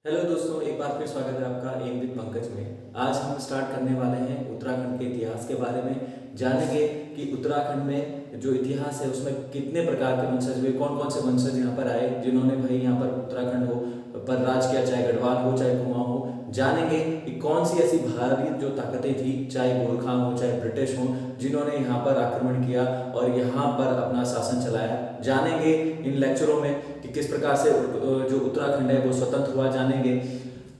Hello दोस्तों, एक बार फिर स्वागत है आपका एम विद पंकज में। आज हम स्टार्ट करने वाले हैं उत्तराखंड के इतिहास के बारे में। जानेंगे कि उत्तराखंड में जो इतिहास है उसमें कितने प्रकार के वंशज हुए, कौन कौन से वंशज यहाँ पर आए जिन्होंने भाई यहाँ पर उत्तराखंड पर राज किया, चाहे गढ़वाल हो चाहे कुमाऊं हो। जानेंगे कि कौन सी ऐसी बाहरी जो ताकतें थी, चाहे गोरखा हो चाहे ब्रिटिश हो, जिन्होंने यहाँ पर आक्रमण किया और यहाँ पर अपना शासन चलाया। जानेंगे इन लेक्चरों में कि किस प्रकार से जो उत्तराखंड है वो स्वतंत्र हुआ। जानेंगे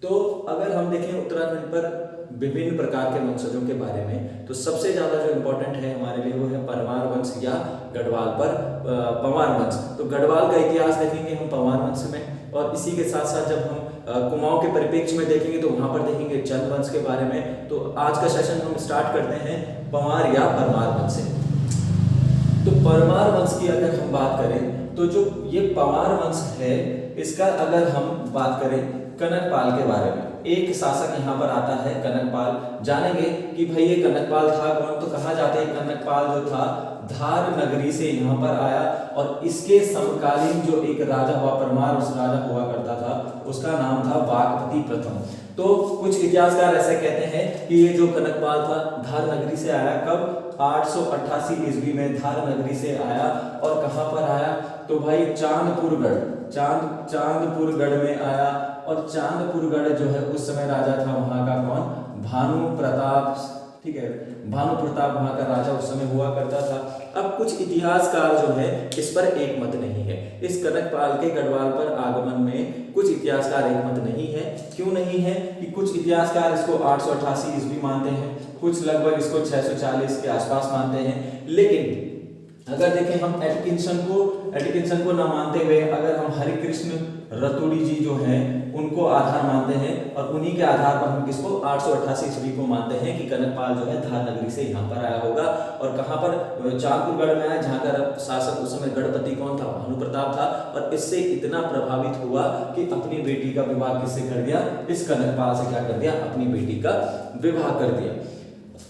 तो अगर हम देखें उत्तराखंड पर विभिन्न प्रकार के वंशजों के बारे में, तो सबसे ज्यादा जो इम्पोर्टेंट है हमारे लिए वो है परमार वंश या गढ़वाल पर पंवार वंश। तो गढ़वाल का इतिहास देखेंगे हम पंवार वंश में, और इसी के साथ साथ जब हम कुमाऊं के परिप्रेक्ष्य में देखेंगे तो वहां पर देखेंगे चंद वंश के बारे में। तो आज का सेशन हम स्टार्ट करते हैं पंवार या परमार वंश से। तो परमार वंश की अगर हम बात करें तो जो ये पंवार वंश है, इसका अगर हम बात करें कनकपाल के बारे में, एक शासक यहाँ पर आता है कनकपाल। जानेंगे कि भाई ये कनकपाल था कौन। तो कहा जाता है कनकपाल जो था धार नगरी से यहाँ पर आया, और इसके समकालीन जो एक राजा हुआ, परमार उस राजा हुआ करता था, उसका नाम था वाकपति प्रथम। तो कुछ इतिहासकार ऐसे कहते हैं कि ये जो कनकपाल था धार नगरी से आया। कब? 888 ईस्वी में धार नगरी से आया। और कहां पर आया? तो भाई चांदपुरगढ़ में आया। और चांदपुरगढ़ जो है उस समय राजा था वहां का कौन? भानु प्रताप। ठीक है, भानु प्रताप वहां का राजा उस समय हुआ करता था। अब कुछ इतिहासकार जो है इस पर एक मत नहीं है। इस कनकपाल के गढ़वाल पर आगमन में कुछ इतिहासकार एक मत नहीं है। क्यों नहीं है? कि कुछ इतिहासकार इसको 888 ईस्वी मानते हैं, कुछ लगभग इसको 640 के आसपास मानते हैं। लेकिन अगर देखें हम एटकिंसन को ना मानते हुए अगर हम हरिकृष्ण रतुड़ी जी जो हैं उनको आधार मानते हैं, और उन्हीं के आधार पर हम किसको 888 ईस्वी को मानते हैं कि कनकपाल जो है धार नगरी से यहाँ पर आया होगा। और कहाँ पर? चांदपुरगढ़ में आया, जहाँ का शासक उस समय गढ़पति कौन था? भानु प्रताप था। और इससे इतना प्रभावित हुआ कि अपनी बेटी का विवाह किससे कर दिया? इस कनकपाल से क्या कर दिया? अपनी बेटी का विवाह कर दिया।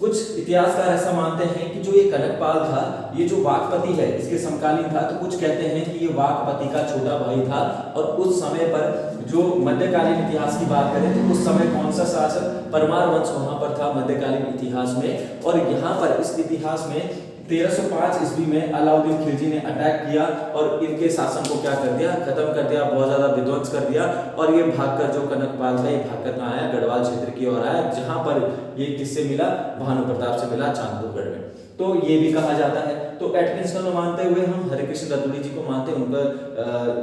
कुछ इतिहासकार ऐसा मानते हैं कि जो ये कनकपाल था, ये जो वाकपति है इसके समकालीन था। तो कुछ कहते हैं कि ये वाकपति का छोटा भाई था। और उस समय पर जो मध्यकालीन इतिहास की बात करें तो उस समय कौन सा शासक? परमार वंश वहां पर था मध्यकालीन इतिहास में। और यहाँ पर इस इतिहास में 1305 ईस्वी में अलाउद्दीन खिलजी ने अटैक किया और इनके शासन को क्या कर दिया? खत्म कर दिया, बहुत ज्यादा विध्वंस कर दिया। और ये भागकर जो कनकपाल था ये भागकर कहाँ आया? गढ़वाल क्षेत्र की ओर आया, जहां पर ये किससे मिला? भानु प्रताप से मिला चांदपुरगढ़ में। तो ये भी कहा जाता है। तो एटकिंसन को मानते हुए हम हरिकृष्ण रतुड़ी जी को मानते, उनका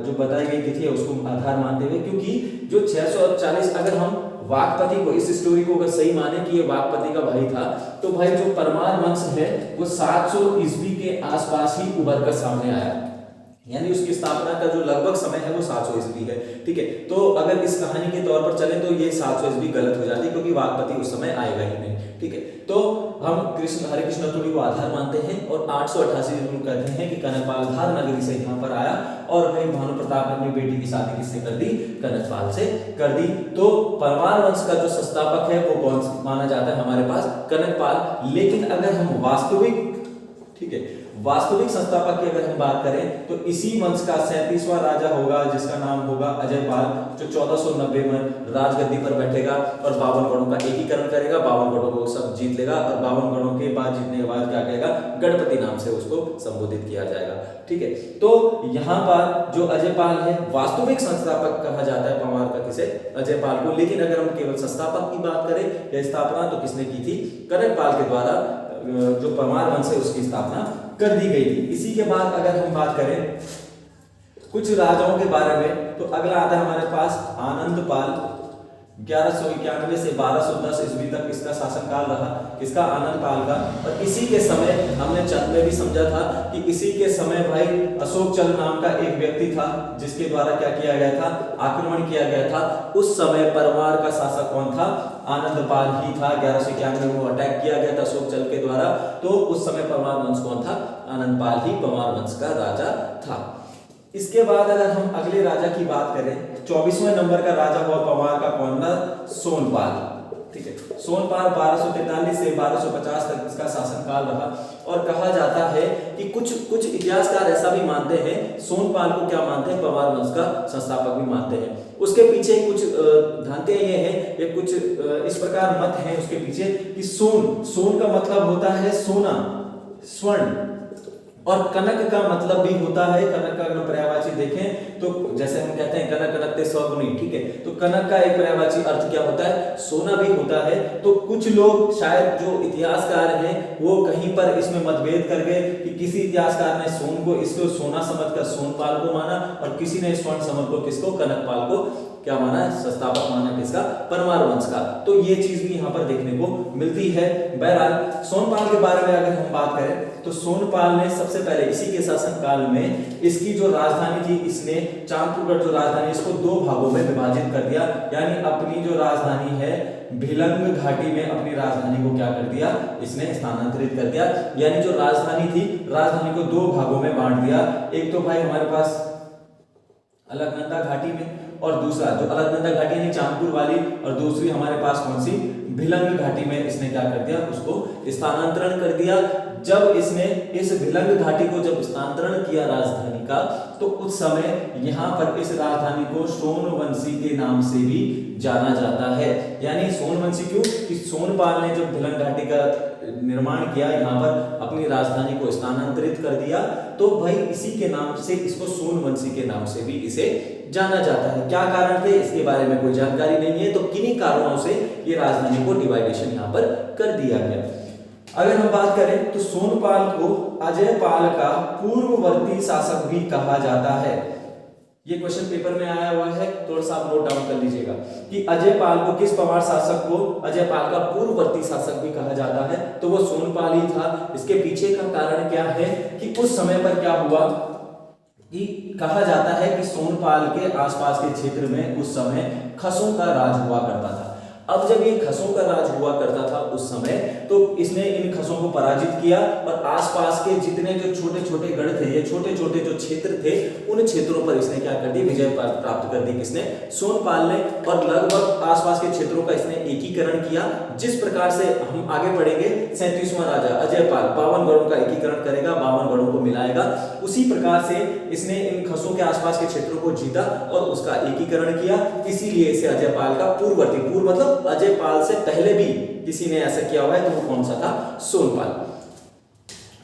जो बताई गई तिथि है उसको आधार मानते हुए, क्योंकि जो 640 अगर हम वाकपति को, इस स्टोरी को अगर सही माने कि ये वाकपति का भाई था, तो भाई जो परमार वंश है वो 700 ईस्वी के आसपास ही उभर कर सामने आया। यानी उसकी स्थापना का जो लगभग समय है वो 700 ईस्वी है। ठीक है, तो अगर इस कहानी के तौर पर चले तो ये 700 ईस्वी गलत हो जाती, क्योंकि वाकपति उस समय आएगा ही नहीं। ठीक है, तो हम हरिकृष्ण रतुड़ी को आधार मानते हैं और 888 ईस्वी में कहते हैं कि कनकपाल धार नगरी से यहाँ पर आया। और भाई भानु प्रताप ने अपनी बेटी की शादी किससे कर दी? कनकपाल से कर दी। तो परमार वंश का जो संस्थापक है वो कौन माना जाता है हमारे पास? कनकपाल। लेकिन अगर हम वास्तविक, ठीक है, वास्तविक संस्थापक की अगर हम बात करें तो इसी वंश का 37वां राजा होगा, जिसका नाम होगा अजयपाल, जो 1490 में राजगद्दी पर बैठेगा और 52 गढ़ों का एकीकरण करेगा, 52 गढ़ों को सब जीत लेगा। और 52 गढ़ों के बाद जीतने के बाद क्या कहेगा? गणपति नाम से उसको संबोधित किया जाएगा। ठीक है, तो यहाँ पर जो अजयपाल है वास्तविक संस्थापक कहा जाता है पंवार का, किसे? अजयपाल को। लेकिन अगर हम केवल संस्थापक की बात करें या स्थापना, तो किसने की थी? कनकपाल के द्वारा जो परमार वंश है उसकी स्थापना कर दी गई थी। इसी के बाद अगर हम बात करें कुछ राजाओं के बारे में, तो अगला आता है हमारे पास आनंदपाल। 1191 से 1210 ईस्वी तक इसका शासनकाल रहा, किसका? आनंदपाल का। और इसी के समय हमने चंद में भी समझा था कि इसी के समय भाई अशोक चल नाम का एक व्यक्ति था, जिसके द्वारा क्या किया गया था? आक्रमण किया गया था। उस समय परमार का शासक कौन था? आनंदपाल ही था। 1191 में अटैक किया गया था अशोक चल के द्वारा। तो उस समय परमार वंश कौन था? आनंदपाल ही परमार वंश का राजा था। इसके बाद अगर हम अगले राजा की बात करें, 24वें नंबर का राजा हुआ पंवार का कौन था? सोनपाल। ठीक है। सोनपाल 1243 से 1250 तक इसका शासनकाल रहा और कहा जाता है कि कुछ इतिहासकार ऐसा भी मानते हैं, सोनपाल को क्या मानते हैं, परमार वंश का संस्थापक भी मानते हैं। उसके पीछे कुछ भ्रांतियां ये हैं, ये कुछ इस प्रकार मत हैं उसके पीछे कि सोन का मतलब होता है सोना, स्वर्ण, और कनक का मतलब भी होता है, कनक का अगर पर्यायवाची देखें तो जैसे हम कहते हैं कनक कनकते स्वगुणी, ठीक है, तो कनक का एक पर्यायवाची अर्थ क्या होता है, सोना भी होता है। तो कुछ लोग शायद जो इतिहासकार हैं वो कहीं पर इसमें मतभेद कर गए कि किसी इतिहासकार ने सोन को इसको सोना समझकर सोनपाल को माना और किसी ने स्वर्ण समझ को किसको, कनकपाल को क्या माना, संस्थापक माना किसका, परमार वंश का। तो ये चीज भी यहाँ पर देखने को मिलती है। बहरहाल सोनपाल के बारे में अगर हम बात करें तो सोनपाल ने सबसे पहले इसी के शासन काल में इसकी जो राजधानी थी, इसने चांदपुरगढ़ जो राजधानी, इसको 2 भागों में विभाजित कर दिया, यानी अपनी जो राजधानी है भिलंग घाटी में अपनी राजधानी को क्या कर दिया, इसने स्थानांतरित कर दिया। यानी जो राजधानी थी, राजधानी को 2 भागों में बांट दिया। एक तो भाई हमारे पास अलकनंदा घाटी में, और दूसरा जो अलकनंदा घाटी यानी चांदपुर वाली, और दूसरी हमारे पास कौन सी, भिलंग घाटी में इसने क्या कर दिया, उसको स्थानांतरण कर दिया। जब इसने इस भिलंग घाटी को जब स्थानांतरण किया राजधानी का, तो उस समय यहाँ पर इस राजधानी को सोनवंशी के नाम से भी जाना जाता है। यानी सोनवंशी क्यों, कि सोनपाल ने जब भिलंग घाटी का निर्माण किया, यहाँ पर अपनी राजधानी को स्थानांतरित कर दिया, तो भाई इसी के नाम से इसको सोनवंशी के नाम से भी इसे जाना जाता है। क्या कारण थे इसके बारे में कोई जानकारी नहीं है, तो किन्हीं कारणों से ये राजधानी को डिवाइडेशन यहाँ पर कर दिया गया। अगर हम बात करें तो सोनपाल को अजयपाल का पूर्ववर्ती शासक भी कहा जाता है। ये क्वेश्चन पेपर में आया हुआ है, थोड़ा सा आप नोट डाउन कर लीजिएगा कि अजयपाल को, किस परमार शासक को अजयपाल का पूर्ववर्ती शासक भी कहा जाता है, तो वो सोनपाल ही था। इसके पीछे का कारण क्या है कि उस समय पर क्या हुआ कि कहा जाता है कि सोनपाल के आसपास के क्षेत्र में उस समय खसों का राज हुआ करता था। अब जब ये खसों का राज हुआ करता था उस समय, तो इसने इन खसों को पराजित किया और आसपास के जितने जो छोटे छोटे गढ़ थे, ये छोटे छोटे जो क्षेत्र थे, उन क्षेत्रों पर इसने क्या कर दी, विजय प्राप्त कर दी, किसने, सोनपाल ने। और लगभग आसपास के क्षेत्रों का इसने एकीकरण किया। जिस प्रकार से हम आगे बढ़ेंगे, 37वां राजा अजयपाल 52 गढ़ों का एकीकरण करेगा, 52 गढ़ों को मिलाएगा। उसी प्रकार से इसने इन खसों के आसपास के क्षेत्रों को जीता और उसका एकीकरण किया। इसीलिए इसे अजयपाल का पूर्ववर्ती, पूर्व मतलब अजयपाल से पहले भी किसी ने ऐसा किया हुआ है, तो वो कौन सा था, सोनपाल।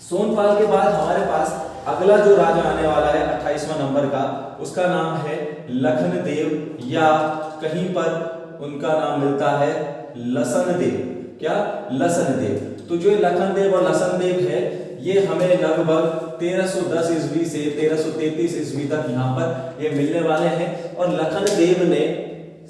सोनपाल के बाद हमारे पास अगला जो राजा आने वाला है 28वां नंबर का, उसका नाम है लखनदेव, या कहीं पर उनका नाम मिलता है लसनदेव। क्या, लसनदेव। तो जो लखनदेव और लसनदेव है, ये हमें लगभग 1310 ईस्वी से 1333 ईस्वी तक यहाँ पर ये मिलने वाले हैं। और लखनदेव ने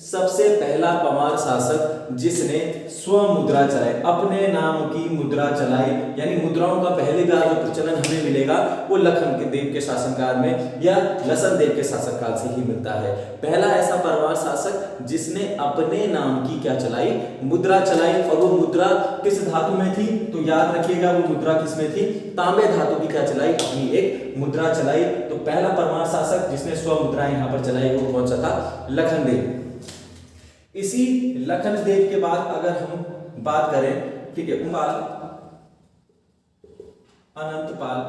सबसे पहला परमार शासक जिसने स्वमुद्रा चलाई, अपने नाम की मुद्रा चलाई, यानी मुद्राओं का पहले बार जो प्रचलन हमें मिलेगा वो लखन के देव के शासनकाल में या लसन देव के शासनकाल से ही मिलता है। पहला ऐसा परमार शासक जिसने अपने नाम की क्या चलाई, मुद्रा चलाई। और वो मुद्रा किस धातु में थी, तो याद रखिएगा वो मुद्रा किस में थी, तांबे धातु की क्या चलाई, अपनी एक मुद्रा चलाई। तो पहला परमार शासक जिसने स्वमुद्रा यहाँ पर चलाई वो कौन सा था, लखनदेव। इसी लखनदेव के बाद अगर हम बात करें, ठीक है, अनंतपाल,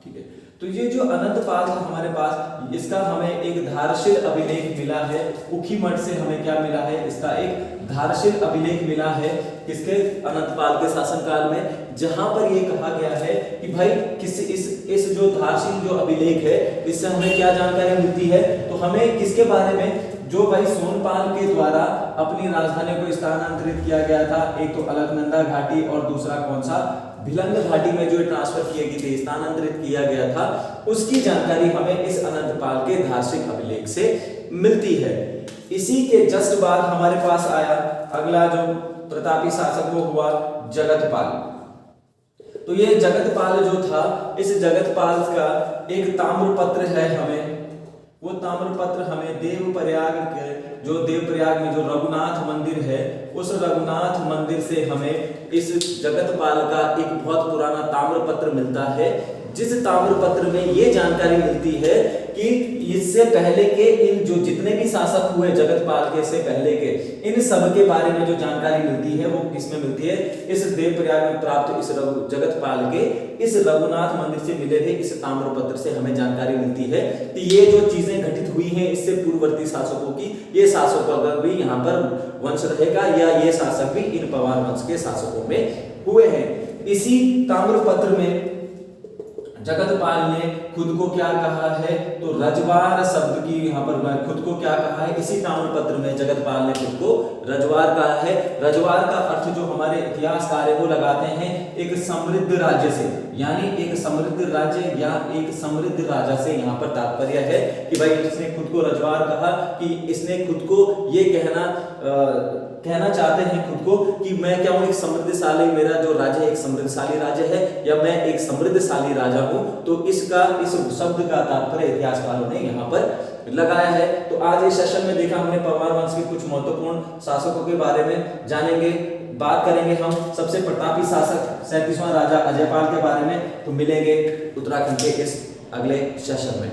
ठीक है, तो ये जो अनंतपाल था हमारे पास, इसका हमें एक धारशिल अभिलेख मिला है। उखीमठ से हमें क्या मिला है, इसका एक धारशिल अभिलेख मिला है, किसके, अनंतपाल के शासनकाल में, जहां पर ये कहा गया है कि भाई किस इस जो धारशिल जो अभिलेख है, इससे हमें क्या जानकारी मिलती है, तो हमें किसके बारे में, जो भाई सोनपाल के द्वारा अपनी राजधानी को स्थानांतरित किया गया था, एक तो अलकनंदा घाटी और दूसरा कौन सा, भिलंग घाटी में जो ट्रांसफर किए गए थे, स्थानांतरित किया गया था, उसकी जानकारी हमें इस अनंतपाल के धार्शिक अभिलेख से मिलती है। इसी के जस्ट बाद हमारे पास आया अगला जो प्रतापी शासक वो हुआ जगतपाल। तो ये जगतपाल जो था, इस जगतपाल का एक ताम्रपत्र है हमें, वो ताम्रपत्र हमें देवप्रयाग के, जो देवप्रयाग में जो रघुनाथ मंदिर है, उस रघुनाथ मंदिर से हमें इस जगतपाल का एक बहुत पुराना ताम्रपत्र मिलता है, जिस ताम्रपत्र में ये जानकारी मिलती है कि इससे पहले के इन जो जितने भी शासक हुए जगतपाल के से पहले के, इन सब के बारे में जो जानकारी मिलती है वो किसमें मिलती है, इस देवप्रयाग में प्राप्त इस जगतपाल के इस रघुनाथ मंदिर से मिले हुए इस ताम्रपत्र से हमें जानकारी मिलती है कि ये जो चीजें घटित हुई हैं इससे पूर्ववर्ती शासकों की, ये शासक अगर भी यहाँ पर वंश रहेगा या ये शासक भी इन पवार वंश के शासकों में हुए हैं। इसी ताम्रपत्र में जगतपाल ने खुद को क्या कहा है, तो रजवार शब्द की यहाँ पर खुद को क्या कहा है, इसी ताम्रपत्र में जगतपाल ने खुद को रजवार कहा है। रजवार का अर्थ जो हमारे इतिहासकार है वो लगाते हैं एक समृद्ध राज्य से, यानी एक समृद्ध राज्य या एक समृद्ध राजा से यहाँ पर तात्पर्य है कि भाई इसने खुद को रजवार कहा कि इसने खुद को ये कहना चाहते हैं खुद को कि मैं क्या हूँ, एक समृद्धशाली, मेरा जो राज्य है एक समृद्धशाली राज्य है या मैं एक समृद्धशाली राजा हूँ। तो इसका इस शब्द का तात्पर्य इतिहासकारों ने यहाँ पर लगाया है। तो आज इस सेशन में देखा हमने परमार वंश के कुछ महत्वपूर्ण शासकों के बारे में जानेंगे, बात करेंगे हम सबसे प्रतापी शासक 37वां राजा अजयपाल के बारे में। तो मिलेंगे उत्तराखंड के इस अगले सेशन में।